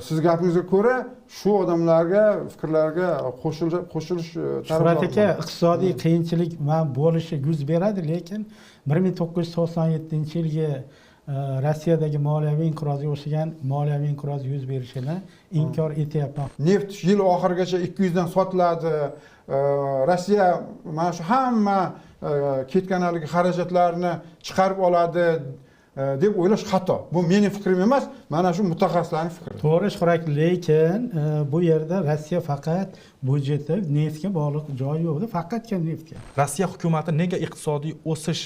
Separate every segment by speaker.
Speaker 1: siz gapingizga ko'ra shu odamlarga fikrlarga qo'shilish
Speaker 2: Shuhrat aka, iqtisodiy qiyinchilik bo'lishi yuz beradi, lekin 1997-yilgi Rossiyadagi moliyaviy inqirozga o'xshagan moliyaviy inqiroz yuz berishini inkor etyapman.
Speaker 1: Neft yil oxirigacha 200 dan sotiladi. Rossiya mana shu hamma ketgan haligi xarajatlarni chiqarib oladi deb o'ylash xato. Bu mening fikrim emas, mana shu mutaxassislarning fikri.
Speaker 2: To'g'ri, Shuhrat, lekin bu yerda Rossiya faqat budjeti neftga bog'liq joyi yo'q, faqatgina neftga.
Speaker 3: Rossiya hukumati nega iqtisodiy o'sish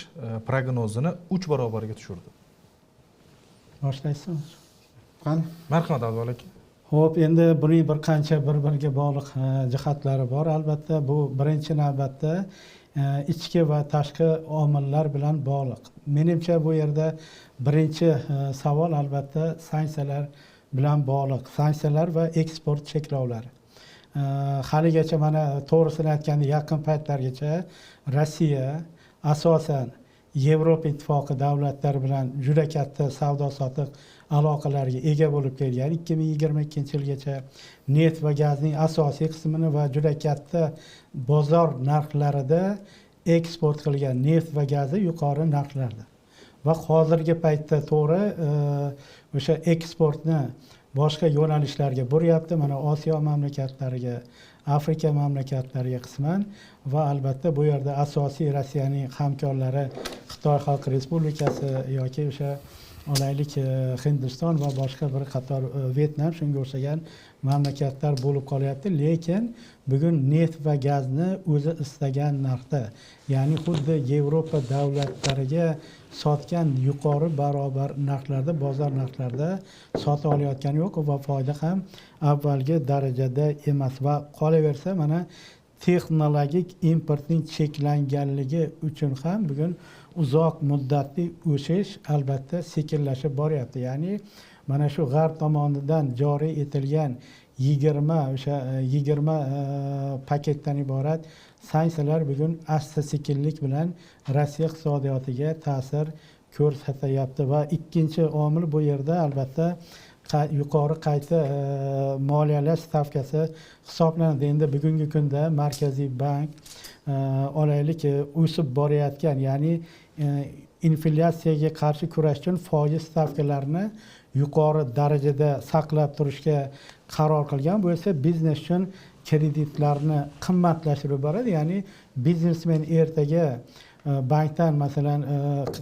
Speaker 3: prognozini 3 barobarga tushirdi?
Speaker 2: Boshlaysizmi?
Speaker 1: Qani?
Speaker 3: Marhamat Abdul aka.
Speaker 2: Xo'p, endi buning bir qancha bir-biriga bog'liq jihatlari bor. Albatta, bu birinchi navbatda ichki va tashqi omillar bilan bog'liq. Menimcha bu yerda birinchi savol albatta sanksiyalar bilan bog'liq. Sanksiyalar va eksport cheklovlari. Haligacha mana to'g'risini aytganda yaqin paytlargacha Rossiya asosan Yevropa ittifoqi davlatlari bilan juda katta savdo-sotiq aloqalarga ega bo'lib kelgan. 2022-yilgacha neft va gazning asosiy qismini va juda katta bozor narxlarida eksport qilgan neft va gazi yuqori narxlarda. Va hozirgi paytda to'g'ri o'sha eksportni boshqa yo'nalishlarga buryapti. Mana Osiyo mamlakatlariga, Afrika mamlakatlariga qisman va albatta bu yerda asosiy Rossiyaning hamkorlari Xitoy Xalq Respublikasi yoki o'sha olaylik Hindiston va boshqa bir qator Vyetnam shunga o'xshagan mamlakatlar bo'lib qolyapti. Lekin bugun neft va gazni o'zi istagan narxda, ya'ni xuddi Yevropa davlatlariga sotgan yuqori barobar narxlarda, bozor narxlarida sota olayotgani yo'q va foyda ham avvalgi darajada emas va qolaversa mana texnologik importning cheklanganligi uchun ham bugun uzoq muddatli o'sish albatta sekinlashib boryapti. Ya'ni mana shu g'arb tomonidan joriy etilgan 20 paketdan iborat sanksiyalar bugun asta-sekinlik bilan Rossiya iqtisodiyotiga ta'sir ko'rsatyapti va ikkinchi omil bu yerda albatta yuqori qayta moliyalash stavkasi hisoblanadi. Endi bugungi kunda Markaziy bank olaylik o'sib borayotgan, ya'ni inflyatsiyaga qarshi kurash uchun foiz stavkalarini yuqori darajada saqlab turishga qaror qilgan. Bu esa biznes uchun kreditlarni qimmatlashtirib boradi. Ya'ni biznesmen ertaga bankdan masalan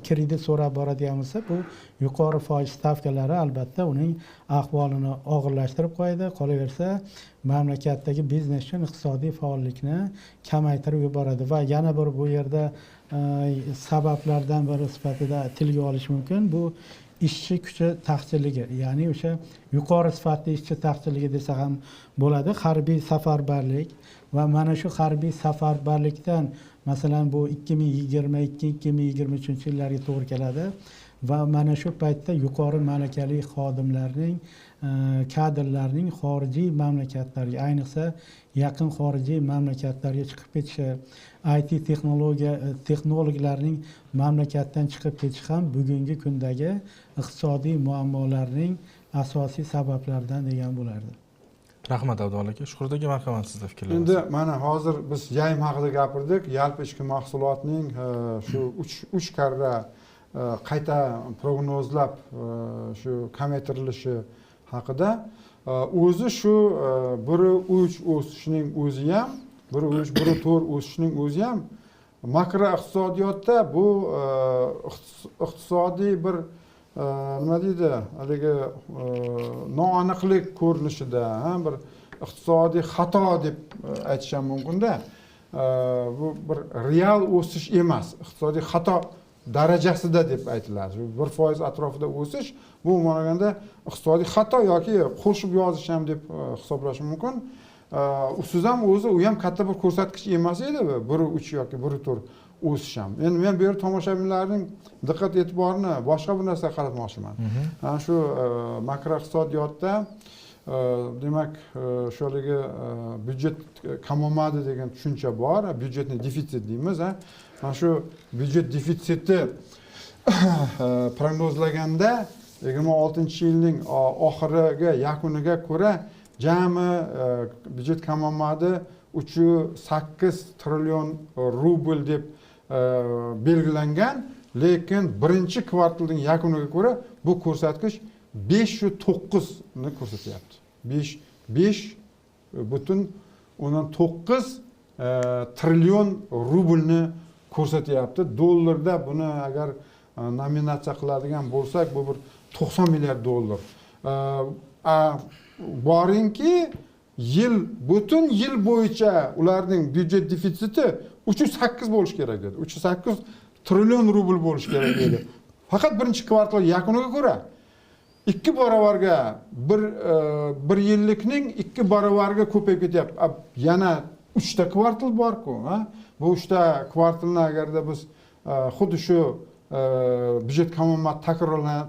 Speaker 2: kredit so'rab boradigan bo'lsa, bu yuqori foiz stavkalari albatta uning ahvolini og'irlashtirib qo'yadi. Qolaversa, mamlakatdagi biznes uchun iqtisodiy faollikni kamaytirib yuboradi va yana bir bu yerda sabablardan biri sifatida tilga olish mumkin. Bu ishchi kuchi taqchilligi, ya'ni o'sha yuqori sifatli ishchi taqchilligi desa ham bo'ladi. Harbiy safarbarlik va mana shu harbiy safarbarlikdan masalan bu 2022-2023 yillarga to'g'ri keladi va mana shu paytda yuqori malakali xodimlarning, kadrlarning xorijiy mamlakatlarga, ayniqsa yaqin xorijiy mamlakatlarga chiqib ketishi, IT texnologlarning mamlakatdan chiqib ketishi ham bugungi kundagi iqtisodiy muammolarning asosiy sabablaridan degan bo'lardi.
Speaker 3: Rahmat Abdul aka. Shuhrat aka, marhamat, sizda fikrlar.
Speaker 1: Endi mana hozir biz YAIM haqida gapirdik. Yalpi ichki mahsulotning shu 3 karra qayta prognozlab shu kamaytirilishi haqida o'zi shu 1.3 o'sishning o'zi ham 1.4 o'sishning o'zi ham makro iqtisodiyotda bu iqtisodiy bir nima deydi, haligi noaniqlik ko'rinishida, bir iqtisodiy xato deb aytish ham mumkin-da. Bu bir real o'sish emas, iqtisodiy xato darajasida deb aytiladi. 1% atrofida o'sish bu ma'noda iqtisodiy xato yoki qo'shib yozish ham deb hisoblash mumkin. Usiz ham o'zi u ham katta bir ko'rsatkich emas edi, 1.3 yoki 1.4 o'sish ham. Endi men bu yer tomoshabinlarning diqqat e'tiborini boshqa bir narsaga qaratmoqchiman. Ana shu makro iqtisodiyotda demak shu haligi byudjet kamolmadi degan tushuncha bor. Byudjetni defitsit deymiz. Mana shu byudjet defitsiti prognozlaganda 2026-yilning oxiriga yakuniga ko'ra jami byudjet komomadi 3.8 trillion rubl deb belgilangan, lekin birinchi kvartalning yakuniga ko'ra bu ko'rsatkich 509 ni ko'rsatyapti. 5.9 trillion rublni ko'rsatyapti. Dollarda buni agar nominatsiya qiladigan bo'lsak, bu bir 90 milliard dollar. Boringki, butun yil bo'yicha ularning byudjet defitsiti 308 bo'lish kerak edi. 308 trillion rubl bo'lish kerak edi. Faqat birinchi kvartal yakuniga ko'ra 2 barobarga bir yillikning 2 barobarga ko'payib ketyapti. Yana 3 ta kvartal bor-ku, ha? Bu 3 ta kvartalni agarda biz xuddi shu byudjet komomad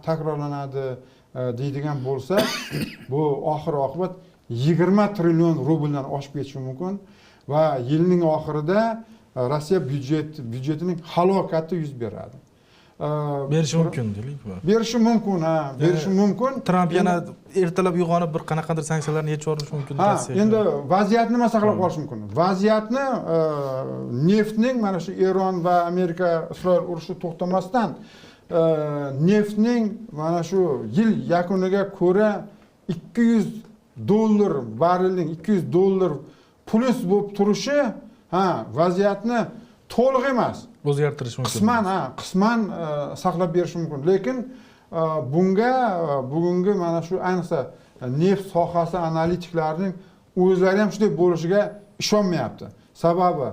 Speaker 1: takrorlanadi deydigan bo'lsa, bu oxir oqibat 20 trillion rubldan oshib ketishi mumkin va yilning oxirida Rossiya byudjetining halokati yuz beradi.
Speaker 3: Berishi mumkin deylikmi?
Speaker 1: Berishi mumkin, ha, berishi mumkin.
Speaker 3: Tramp yana ertalab uyg'onib bir qanaqadir sanksiyalarni yechib yuborishi mumkin Rossiyaga.
Speaker 1: Endi vaziyatni nima saqlab qolish mumkin? Vaziyatni neftning mana shu Eron va Amerika Isroil urushi to'xtamasdan neftning mana shu yil yakuniga ko'ra $200 barrelning $200 plus bo'lib turishi, vaziyatni to'liq emas,
Speaker 3: o'zgartirish mumkin.
Speaker 1: Qisman saqlab berish mumkin. Lekin bunga bugungi mana shu ayniqsa neft sohasi analitiklarining o'zlari ham shunday bo'lishiga ishonmayapti. Sababi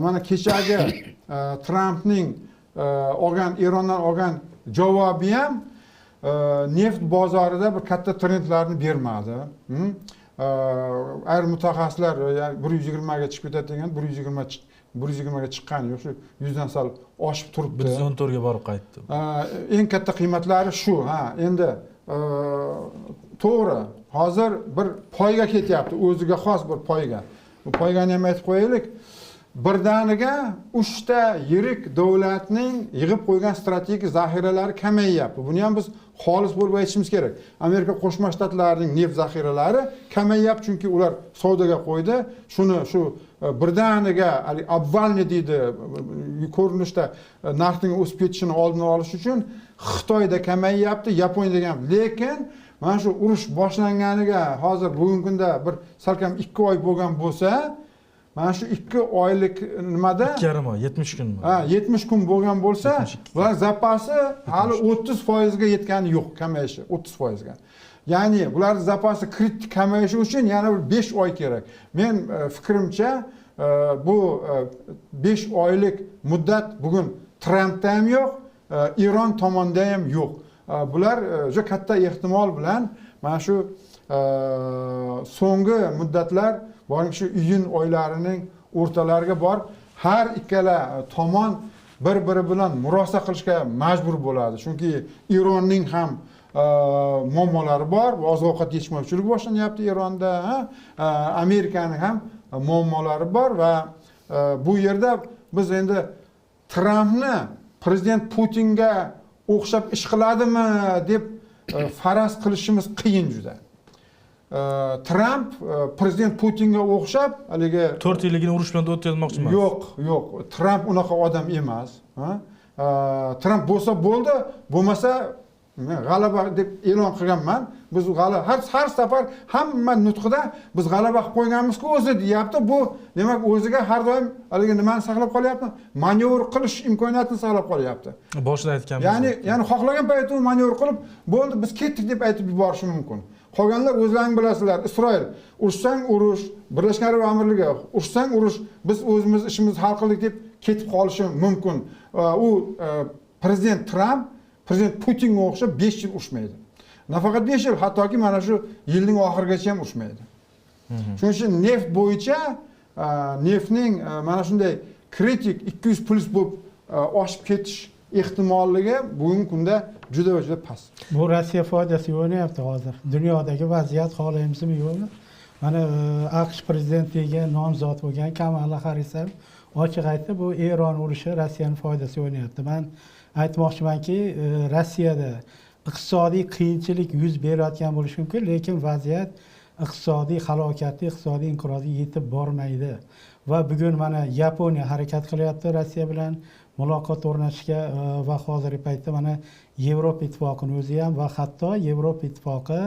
Speaker 1: mana kechagi Trampning Erondan olgan javobi ham neft bozorida bir katta trendlarni bermadi. Ayrim mutaxassislar 120 ga chiqib ketadi degan, 120 ga chiqqani yo'q, shu 100 dan sal oshib turibdi.
Speaker 3: 114 ga borib qaytdi.
Speaker 1: Eng katta qiymatlari shu, endi to'g'ri, hozir bir poyga ketyapti, o'ziga xos bir poyga. Bu poygani ham aytib qo'yaylik. Birdaniga 3 ta yirik davlatning yig'ib qo'ygan strategik zaxiralari kamayyapti. Buni ham biz xolis bo'lib aytishimiz kerak. Amerika Qo'shma Shtatlarining neft zaxiralari kamayyapti, chunki ular savdoga qo'ydi. Shuni shu birdaniga obvalni deydi, ko'rinishda narxning o'sib ketishini oldini olish uchun Xitoyda kamayyapti, Yaponiyada ham. Lekin mana shu urush boshlanganiga hozir bugungi kunda bir salkam 2 oy bo'lgan bo'lsa, mana shu 2 oylik nimada
Speaker 3: 2,5 oy, 70 kunmi?
Speaker 1: 70 kun bo'lgan bo'lsa, ular zapasi hali 30% ga yetgani yo'q, kamayishi 30% ga. Ya'ni bularning zapasi kritik kamayishi uchun yana bir 5 oy kerak. Men fikrimcha bu 5 oylik muddat bugun Trampda ham yo'q, Eron tomonda ham yo'q. Bular juda katta ehtimol bilan mana shu so'nggi muddatlar boring shu iyun oylarining o'rtalariga bor, har ikkala tomon bir-biri bilan murosa qilishga majbur bo'ladi. Chunki Eronning ham muammolari bor, oziq-ovqat yetishmovchiligi boshlanyapti Eronda, Amerikaning ham muammolari bor va bu yerda biz endi Trampni prezident Putinga o'xshab ish qiladimi deb faraz qilishimiz qiyin juda. Tramp prezident Putinga o'xshab haligi
Speaker 3: 4 yilligini urush bilan o'tkazmoqchi emas.
Speaker 1: Yo'q. Tramp unaqa odam emas. Tramp bo'lsa bo'ldi, bo'lmasa g'alaba deb e'lon qilganman. Biz g'alaba har safar hamma nutqida biz g'alaba qilib qo'yganmiz-ku o'zi deyapti. Bu demak o'ziga har doim haligi nimani saqlab qolyapti? Manevr qilish imkoniyatini saqlab qolyapti.
Speaker 3: Boshida aytganmiz.
Speaker 1: Ya'ni xohlagan paytda u manevr qilib, bo'ldi biz ketdik deb aytib yuborishi mumkin. Qolganlar o'zlaring bilasizlar, Isroil urushsang urush, Birlashgan Arab Amirligi urushsang urush, biz o'zimiz ishimizni hal qildik deb ketib qolishi mumkin. U prezident Tramp prezident Putinga o'xshab 5 yil urushmaydi. Nafaqat 5 yil, hattoki mana shu yilning oxirigacha ham urushmaydi. Shuning uchun neft bo'yicha neftning mana shunday kritik 200 plus bo'lib oshib ketish ehtimolligi bugungi kunda juda va juda past.
Speaker 2: Bu Rossiya foydasiga o'ynayapti hozir. Dunyodagi vaziyat xohlaymizmi yo'qmi? Mana AQSh prezidentligiga nomzod bo'lgan Kamala Harris ham ochiq aytdi, bu Eron urushi Rossiyaning foydasiga o'ynayapti. Men aytmoqchimanki, Rossiyada iqtisodiy qiyinchilik yuz berayotgan bo'lishi mumkin, lekin vaziyat iqtisodiy halokatga, iqtisodiy inqirozga yetib bormaydi. Va bugun mana Yaponiya harakat qilyapti Rossiya bilan muloqot o'rnatishga va hozirgi paytda mana Yevropa ittifoqining o'zi ham va hatto Yevropa ittifoqi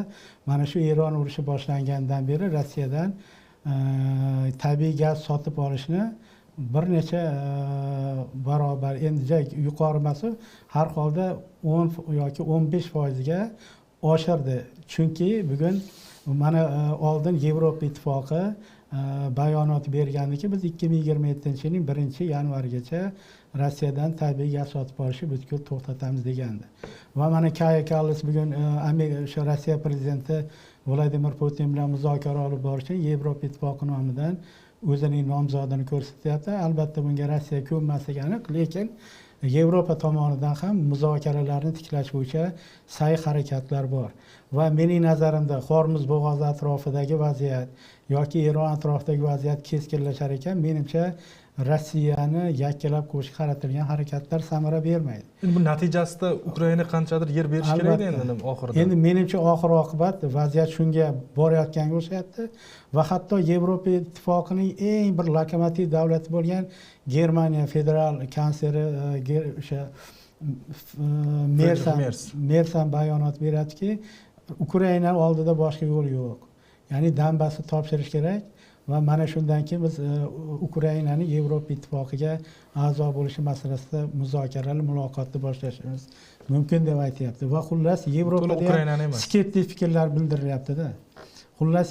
Speaker 2: mana shu Eron urushi boshlangandan beri Rossiyadan tabiiy gaz sotib olishni bir necha barobar, endi yuqori emas, har holda 10 yoki 15% ga oshirdi. Chunki bugun mana oldin Yevropa ittifoqi bayonot bergandiki, biz 2027-yilning 1-yanvarigacha Rossiyadan tabiiy gaz sotib olishni butkul to'xtatamiz degandi. Va mana Kaya Kallas bugun o'sha Rossiya prezidenti Vladimir Putin bilan muzokara olib borish uchun Yevropa ittifoqi nomidan o'zining nomzodini ko'rsatyapti. Albatta bunga Rossiya ko'nmasligi aniq, lekin Yevropa tomonidan ham muzokaralarni tiklash bo'yicha sa'y harakatlar bor. Va mening nazarimda Hormuz bo'g'ozi atrofidagi vaziyat yoki Eron atrofidagi vaziyat keskinlashar ekan, menimcha Rossiyani yakkalab qo'yishga qaratilgan harakatlar samara bermaydi.
Speaker 3: Endi bu natijasida Ukraina qanchadir yer berish kerak endi oxirida.
Speaker 2: Endi menimcha oxir oqibat vaziyat shunga borayotganga o'xshayapti va hatto Yevropa ittifoqining eng bir lokomotiv davlati bo'lgan Germaniya federal kansleri o'sha Merz bayonot beradiki, Ukraina oldida boshqa yo'l yo'q. Ya'ni Donbassni topshirish kerak. Va mana shundan keyin biz Ukrainani Yevropa ittifoqiga a'zo bo'lishi masalasida muzokaralar, muloqotni boshlashimiz mumkin deb aytyapti. Va xullas Yevropada ham skeptik fikrlar bildirilyapti-da. Xullas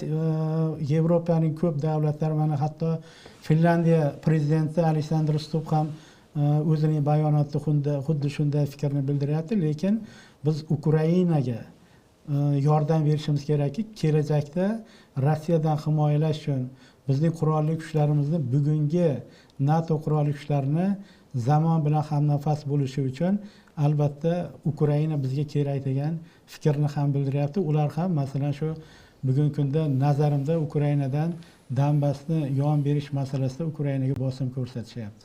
Speaker 2: Yevropaning ko'p davlatlari, mana hatto Finlandiya prezidenti Aleksandr Stubb ham o'zining bayonotida xuddi shunday fikrni bildiryapti, lekin biz Ukrainaga yordam berishimiz kerakki, kelajakda Rossiyadan himoyalash uchun bizning qurolli kuchlarimizni, bugungi NATO qurolli kuchlarini zamon bilan hamnafas bo'lishi uchun albatta Ukraina bizga kerak degan fikrni ham bildiryapti. Ular ham masalan shu bugungi kunda nazarimda Ukrainadan Donbassni yon berish masalasida Ukrainaga bosim ko'rsatishyapti.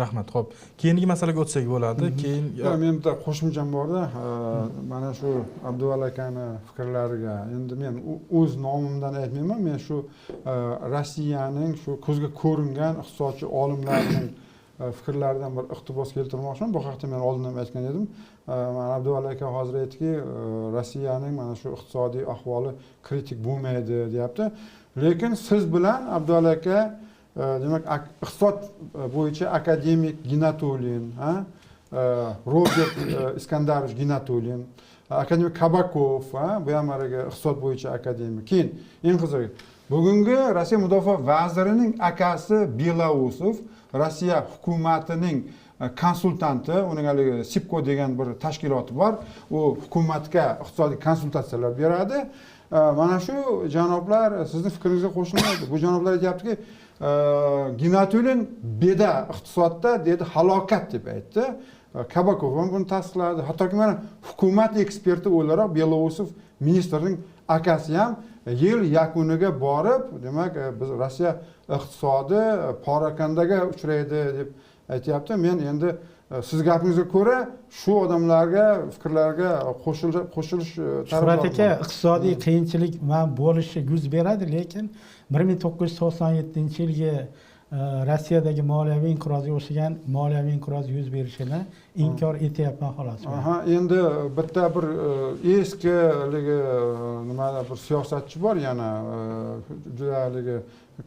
Speaker 3: Rahmat. Xo'p, keyingi masalaga o'tsak bo'ladi. Keyin
Speaker 1: men bitta qo'shimcham borda, mana shu Abduvali akani fikrlariga endi men o'z nomimdan aytmayman, men shu Rossiyaning shu ko'zga ko'ringan iqtisodchi olimlarining fikrlaridan bir iqtibos keltirmoqchiman. Bu haqda men oldin ham aytgan edim. Mana Abduvali aka hozir aytdiki, Rossiyaning mana shu iqtisodiy ahvoli kritik bo'lmaydi, deyapti. Lekin siz bilan Abduvali aka demak iqtisod bo'yicha akademik Ginatulin, Robert Iskandarovich Ginatulin, akademik Kabakov, bu ham iqtisod bo'yicha akademik. Keyin eng qizig'i, bugungi Rossiya mudofaa vazirining akasi Belousov, Rossiya hukumatining konsultanti, uning haligi SIPCO degan bir tashkiloti bor. U hukumatga iqtisodiy konsultatsiyalar beradi. Mana shu janoblar sizni fikringizga qo'shilmaydi. Bu janoblar aytayaptiki, Ginatulin beda iqtisodda dedi, halokat deb aytdi. Kabakov ham buni tasdiqladi. Hattoki mana hukumat eksperti o'laroq Belousov ministrning akasi ham yil yakuniga borib, demak, biz Rossiya iqtisodi parakandaga uchraydi deb aytyapti. Men endi siz gapingizga ko'ra shu odamlarga fikrlarga qo'shilish
Speaker 2: Shuhrat aka, iqtisodiy qiyinchilik bo'lishi yuz beradi, lekin 1997-yilgi Rossiyadagi moliyaviy inqirozga o'xshagan moliyaviy inqiroz yuz berishini inkor etyapman xolos.
Speaker 1: Endi bitta bir eski nimada bir siyosatchi bor, yana juda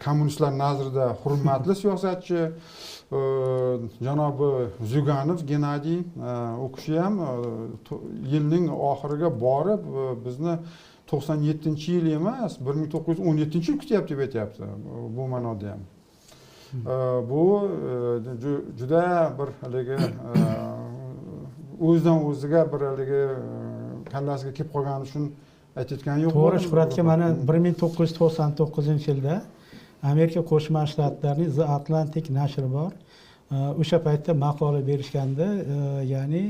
Speaker 1: kommunistlar nazarida hurmatli siyosatchi, janobi Zyuganov Gennadiy, u kishi ham yilning oxiriga borib bizni 97-yil emas, 1917-yil kutyapti deb aytyapti. Bu ma'noda ham. Bu juda bir o'zidan o'ziga bir kallasiga kelib qolgani uchun aytayotgani yo'q.
Speaker 2: To'g'ri, Shuhratga mana 1999-yilda Amerika Qo'shma Shtatlarining The Atlantic nashri bor. O'sha paytda maqola berishganda, ya'ni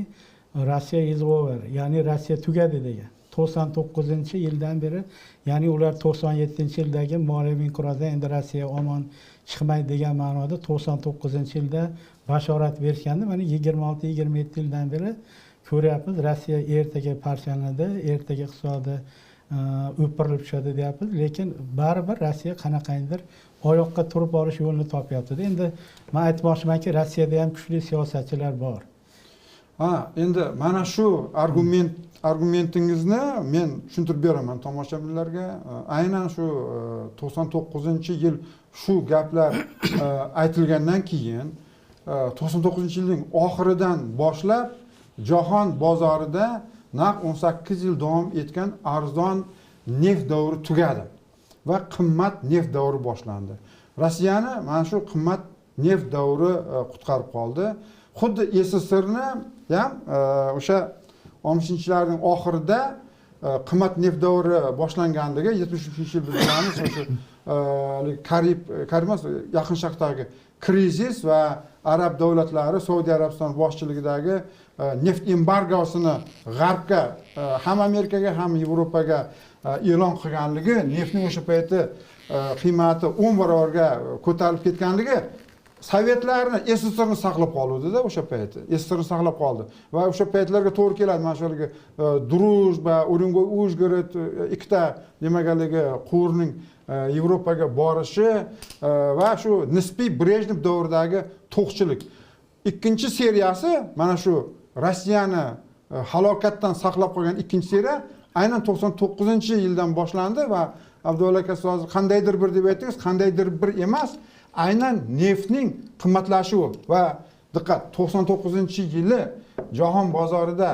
Speaker 2: Rossiya is over, ya'ni Rossiya tugadi degan. 99-yildan beri, ya'ni ular 97-yildagi moliyaviy inqirozdan endi Rossiya omon chiqmaydi degan ma'noda 99-yilda bashorat berishganda, mana 26-27 yildan beri ko'ryapmiz, Rossiya ertaga parchalanadi, ertaga iqtisodi o'pirilib tushadi deyapmiz, lekin baribir Rossiya qanaqangidir oyoqqa turib olish yo'lini topyapti. Endi men aytmoqchimanki, Rossiyada ham kuchli siyosatchilar bor.
Speaker 1: Ha, endi mana shu argumentingizni men tushuntirib beraman tomoshabinlarga. Aynan shu 99-yil shu gaplar aytilgandan keyin 99-yilning oxiridan boshlab jahon bozorida naq 18 yil davom etgan arzon neft davri tugadi va qimmat neft davri boshlandi. Rossiyani mana shu qimmat neft davri qutqarib qoldi. Xuddi SSSRni ham o'sha 60-yillarning oxirida qimmat neft davri boshlanganligi 73-yil biz bilamiz, o'sha Karib emas, Yaqin Sharqdagi krizis va arab davlatlari Saudiya Arabistoni boshchiligidagi neft embargosini g'arbga ham Amerikaga ham Yevropaga e'lon qilganligi, neftning o'sha payti qiymati 10 barobarga ko'tarilib ketganligi Sovetlarni SSSRni saqlab qoluvdi-da o'sha payti. SSSRni saqlab qoldi va o'sha paytlarga to'g'ri keladi. Mana shularga Druzhba, Urengoy, Uzhgorod ikkita demaganligi quvurning Yevropaga borishi va shu nisbiy Brejnev davridagi to'qchilik. Ikkinchi seriyasi mana shu Rossiyani halokatdan saqlab qolgan ikkinchi seriya aynan 99-yildan boshlandi va Abdulla aka siz qandaydir bir deb aytdingiz, qandaydir bir emas, aynan neftning qimmatlashuvi va diqqat 99-yili jahon bozorida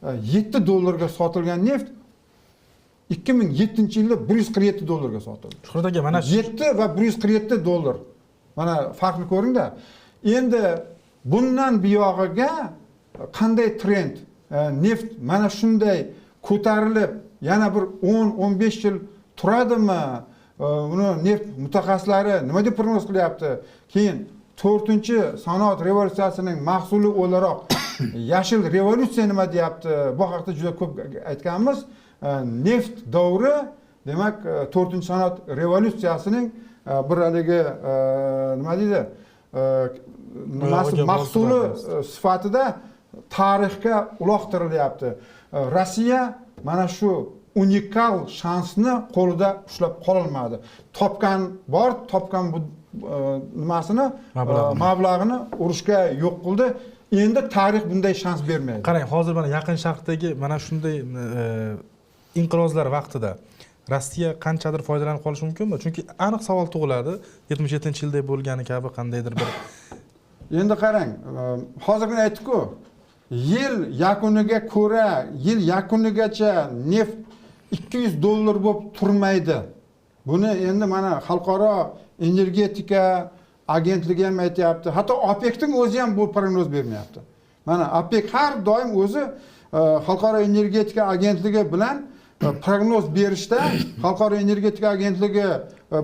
Speaker 1: $7 sotilgan neft 2007-yilda $147 sotildi.
Speaker 3: Shuhrat aka, mana
Speaker 1: 7 va $147. Mana farqni ko'ring-da. Endi bundan buyog'iga qanday trend? Neft mana shunday ko'tarilib, yana bir 10-15 yil turadimi? Buni neft mutaxassislari nima deb prognoz qilyapti? Keyin 4-sanoat revolyutsiyasining mahsuli o'laroq yashil revolyutsiya nima deyapti? Bu haqida juda ko'p aytganmiz. Neft davri, demak 4-sanoat revolyutsiyasining bir haligi nima deydi? Mahsuli sifatida tarixga uloqtirilyapti. Rossiya mana shu unikal shansni qo'lida ushlab qololmadi. Topgan bu nimasini, mablag'ini urushga yo'q qildi. Endi tarix bunday shans bermaydi.
Speaker 3: Qarang, hozir mana Yaqin Sharqdagi mana shunday inqirozlar vaqtida Rossiya qanchadir foydalanib qolishi mumkinmi? Chunki aniq savol tug'iladi. 77-yilda bo'lgani kabi qandaydir bir
Speaker 1: Endi qarang, hozirgina aytdik-ku, yil yakunigacha neft $200 bo'lib turmaydi. Buni endi mana xalqaro energetika agentligi ham aytayapti. Hatto OPECning o'zi ham bu prognoz bermayapti. Mana OPEC har doim o'zi xalqaro energetika agentligi bilan prognoz berishda, xalqaro energetika agentligi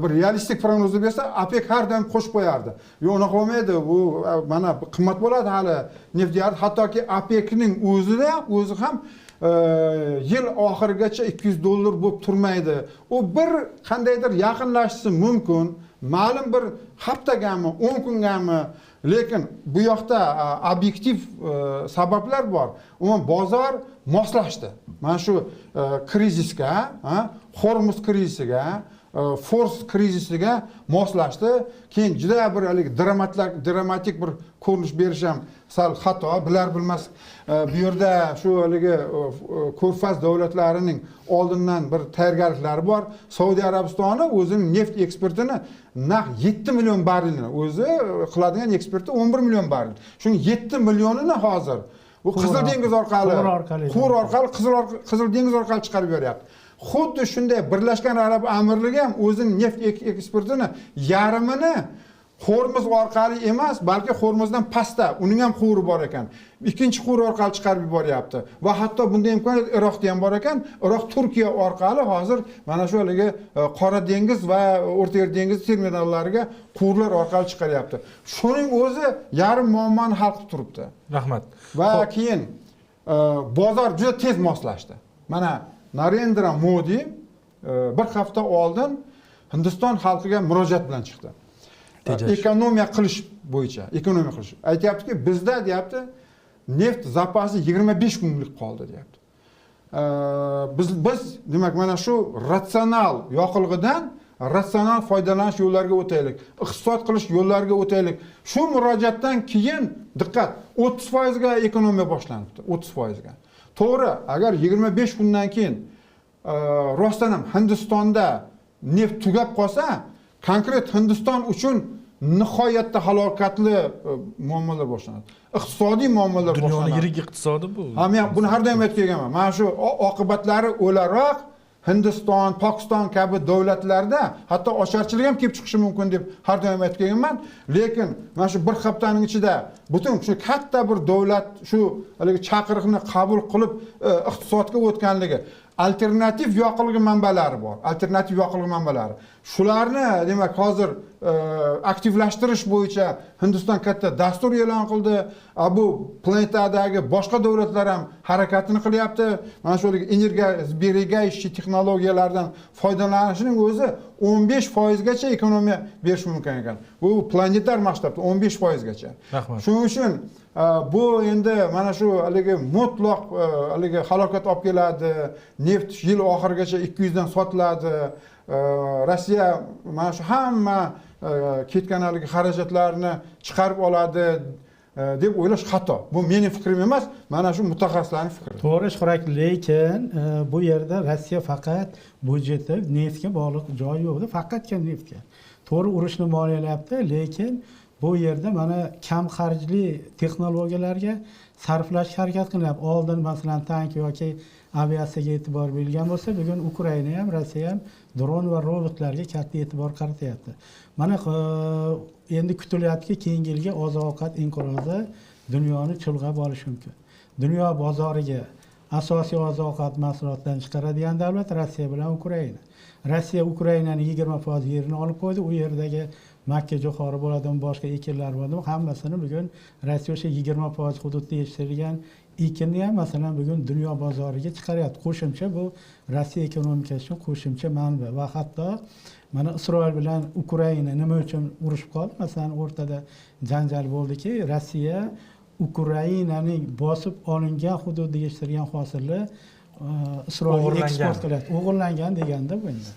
Speaker 1: bir realistik prognoz bersa, OPEC har doim qo'shib qo'yardi. Yo'q, unaqa bo'lmaydi. Bu mana qimmat bo'ladi hali neft deyardi. Hattoki OPECning o'zi ham yil oxirigacha $200 bo'lib turmaydi. U bir qandaydir yaqinlashishi mumkin. Ma'lum bir haftagami, 10 kungami, lekin bu yoqda obyektiv sabablar bor. Umuman bozor moslashdi. Mana shu krizisga, Hormuz krizisiga, Fors krizisiga moslashdi. Keyin juda bir dramatik bir ko'rinish berish ham sal xato, bilar bilmas. Bu yerda shu Ko'rfaz davlatlarining oldindan bir tayyorgarliklari bor. Saudiya Arabistoni o'zining neft eksportini naq 7 million barrelni o'zi qiladigan eksporti 11 million barrel. Shuning 7 millionini hozir u Qizil dengiz orqali, Qur orqali, Qizil dengiz orqali chiqarib beryapti. Xuddi shunday Birlashgan Arab Amirligi ham o'zining neft eksportini yarmini Hormuz orqali emas, balki Hormuzdan pastda, uning ham quvuri bor ekan. Ikkinchi quvur orqali chiqarib yuboryapti. Va hatto bunday imkoniyat Iroqda ham bor ekan. Iroq Turkiya orqali hozir mana shu Qora dengiz va O'rta Yer dengizi terminallariga quvurlar orqali chiqaryapti. Shuning o'zi yarim muammoni hal qilib turibdi.
Speaker 3: Rahmat.
Speaker 1: Va keyin bozor juda tez moslashdi. Mana Narendra Modi bir hafta oldin Hindiston xalqiga murojaat bilan chiqdi. Ekonomiya qilish bo'yicha, ekonomiya qilish. Aytayaptiki, bizda deyapti, neft zapasi 25 kunlik qoldi deyapti. Biz demak mana shu ratsional yoqilg'idan ratsional foydalanish yo'llariga o'taylik. Iqtisod qilish yo'llariga o'taylik. Shu murojaatdan keyin diqqat, 30% ga ekonomiya boshlanibdi, 30% ga. To'g'ri, agar 25 kundan keyin rostdan ham Hindistonda neft tugab qolsa, konkret Hindiston uchun nihoyatda halokatli muammolar boshlanadi. Iqtisodiy muammolar boshlanadi.
Speaker 3: Dunyoning yirik iqtisodi bu.
Speaker 1: Ha, men buni har doim aytib kelganman. Mana shu oqibatlari o'laroq Hindiston, Pokiston kabi davlatlarda hatto ocharchilik ham kelib chiqishi mumkin deb har doim aytib kelganman. Lekin mana shu bir haftaning ichida butun shu katta bir davlat shu haligi chaqiriqni qabul qilib iqtisodga o'tganligi, alternativ yoqilg'i manbalari bor. Alternativ yoqilg'i manbalari. Shularni demak hozir aktivlashtirish bo'yicha Hindiston katta dastur e'lon qildi. Bu planetadagi boshqa davlatlar ham harakatini qilyapti. Mana shu energiya sberigaющий texnologiyalardan foydalanishning o'zi 15% gacha ekonomiya berish mumkin ekan. Bu planetar masshtabda 15% gacha.
Speaker 3: Rahmat.
Speaker 1: Shuning uchun bu endi mana shu haligi mutlaq haligi halokat olib keladi. Neft yil oxirigacha 200 dan sotiladi. Rossiya mana shu hamma ketgan haligi xarajatlarni chiqarib oladi deb o'ylash xato. Bu mening fikrim emas, mana shu mutaxassislarning fikri.
Speaker 2: To'g'ri Shuhrak, lekin bu yerda Rossiya faqat budjeti neftga bog'liq joyi yo'q, faqatgina neftga. To'g'ri urushni moliyalayapti, lekin bu yerda mana kam xarjli texnologiyalarga sarflash harakat qilyapti. Oldin masalan tank yoki aviatsiyaga e'tibor berilgan bo'lsa, bugun Ukraina ham, Rossiya ham dron va robotlarga katta e'tibor qaratyapti. Mana endi kutilyaptiki, keyingi yilga oziq-ovqat inqirozi dunyoni chulg'ab olishi mumkin. Dunyo bozoriga asosiy oziq-ovqat mahsulotlarini chiqaradigan davlat Rossiya bilan Ukraina. Rossiya Ukrainaning 20% yerini olib qo'ydi. U yerdagi makka jo'xori bo'ladimi, boshqa ekinlar bo'ladimi, hammasini bugun Rossiya o'sha 20% hududda yetishtirilgan ekinni ham masalan bugun dunyo bozoriga chiqaryapti. Qo'shimcha bu Rossiya ekonomikasi uchun qo'shimcha manba va hatto mana Isroil bilan Ukraina nima uchun urushib qoldi? Masalan, o'rtada janjal bo'ldiki, Rossiya Ukrainaning bosib olingan hududda yetishtirilgan hosilni Isroilga eksport qilyapti. O'g'irlangan deganda bu endi.